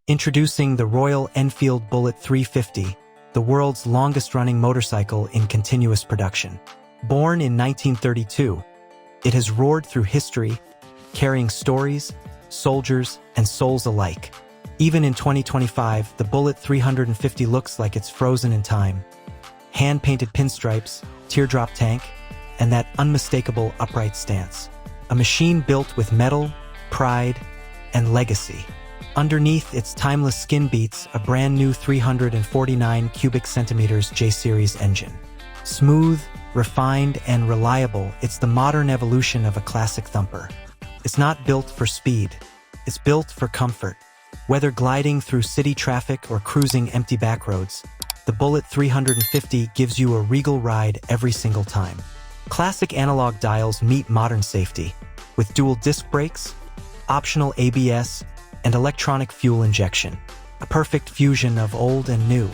Introducing the Royal Enfield Bullet 350, the world's longest-running motorcycle in continuous production. Born in 1932, it has roared through history, carrying stories, soldiers, and souls alike. Even in 2025, the Bullet 350 looks like it's frozen in time. Hand-painted pinstripes, teardrop tank, and that unmistakable upright stance. A machine built with metal, pride, and legacy. Underneath its timeless skin beats a brand new 349 cubic centimeters J-Series engine. Smooth, refined, and reliable, it's the modern evolution of a classic thumper. It's not built for speed, it's built for comfort. Whether gliding through city traffic or cruising empty backroads, the Bullet 350 gives you a regal ride every single time. Classic analog dials meet modern safety, with dual disc brakes, optional ABS, and electronic fuel injection, a perfect fusion of old and new.